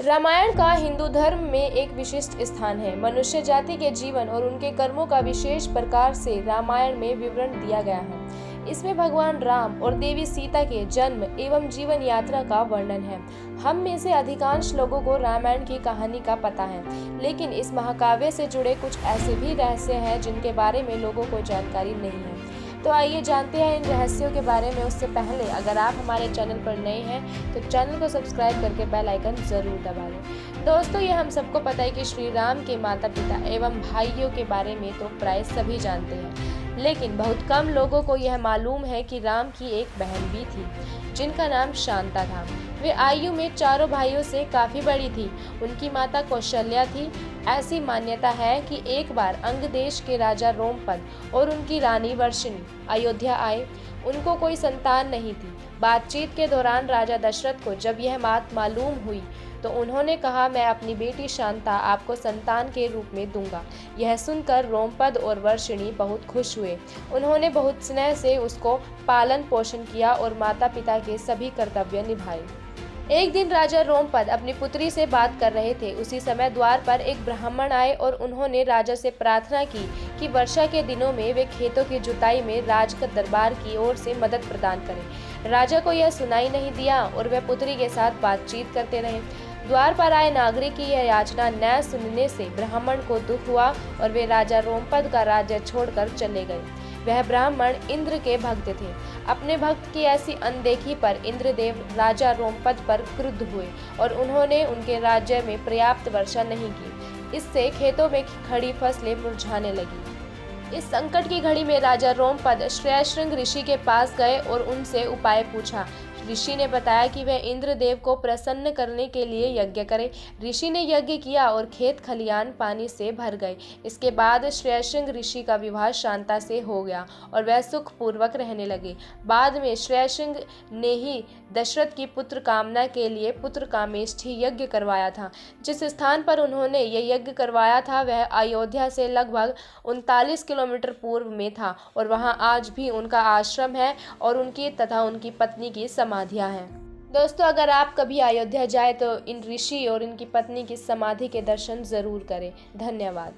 रामायण का हिंदू धर्म में एक विशिष्ट स्थान है। मनुष्य जाति के जीवन और उनके कर्मों का विशेष प्रकार से रामायण में विवरण दिया गया है। इसमें भगवान राम और देवी सीता के जन्म एवं जीवन यात्रा का वर्णन है। हम में से अधिकांश लोगों को रामायण की कहानी का पता है, लेकिन इस महाकाव्य से जुड़े कुछ ऐसे भी रहस्य हैं जिनके बारे में लोगों को जानकारी नहीं है। तो आइए जानते हैं इन रहस्यों के बारे में। उससे पहले अगर आप हमारे चैनल पर नए हैं तो चैनल को सब्सक्राइब करके बेल आइकन जरूर दबा लें। दोस्तों, ये हम सबको पता है कि श्री राम के माता पिता एवं भाइयों के बारे में तो प्राय सभी जानते हैं, लेकिन बहुत कम लोगों को यह मालूम है कि राम की एक बहन भी थी जिनका नाम शांता था। वे आयु में चारों भाइयों से काफी बड़ी थी। उनकी माता कौशल्या थी। ऐसी मान्यता है कि एक बार अंग देश के राजा रोमपद और उनकी रानी वर्षिणी अयोध्या आए। उनको कोई संतान नहीं थी। बातचीत के दौरान राजा दशरथ को जब यह बात मालूम हुई तो उन्होंने कहा, मैं अपनी बेटी शांता आपको संतान के रूप में दूंगा। यह सुनकर रोमपद और वर्षिणी बहुत खुश हुए। उन्होंने बहुत स्नेह से उसको पालन पोषण किया और माता पिता के सभी कर्तव्य निभाए। एक दिन राजा रोमपद अपनी पुत्री से बात कर रहे थे। उसी समय द्वार पर एक ब्राह्मण आए और उन्होंने राजा से प्रार्थना की कि वर्षा के दिनों में वे खेतों की जुताई में राज दरबार की ओर से मदद प्रदान करें। राजा को यह सुनाई नहीं दिया और वे पुत्री के साथ बातचीत करते रहे। द्वार पर आए नागरिक की यह याचना न सुनने से ब्राह्मण को दुख हुआ और वे राजा रोमपद का राज्य छोड़कर चले गए। वह ब्राह्मण इंद्र के भक्त थे। अपने भक्त की ऐसी अनदेखी पर इंद्रदेव राजा रोमपद पर क्रुद्ध हुए और उन्होंने उनके राज्य में पर्याप्त वर्षा नहीं की। इससे खेतों में खड़ी फसलें मुरझाने लगी। इस संकट की घड़ी में राजा रोमपद श्रेयशृंग ऋषि के पास गए और उनसे उपाय पूछा। ऋषि ने बताया कि वह इंद्रदेव को प्रसन्न करने के लिए यज्ञ करे। ऋषि ने यज्ञ किया और खेत खलियान पानी से भर गए। इसके बाद श्रेयशृंग ऋषि का विवाह शांता से हो गया और वह सुख पूर्वक रहने लगे। बाद में श्रेयशृंग ने ही दशरथ की पुत्र कामना के लिए पुत्र कामेष्ठी यज्ञ करवाया था। जिस स्थान पर उन्होंने यह यज्ञ करवाया था वह अयोध्या से लगभग 39 किलोमीटर पूर्व में था और वहां आज भी उनका आश्रम है और उनकी तथा उनकी पत्नी की समाधियां हैं। दोस्तों, अगर आप कभी अयोध्या जाए तो इन ऋषि और इनकी पत्नी की समाधि के दर्शन जरूर करें। धन्यवाद।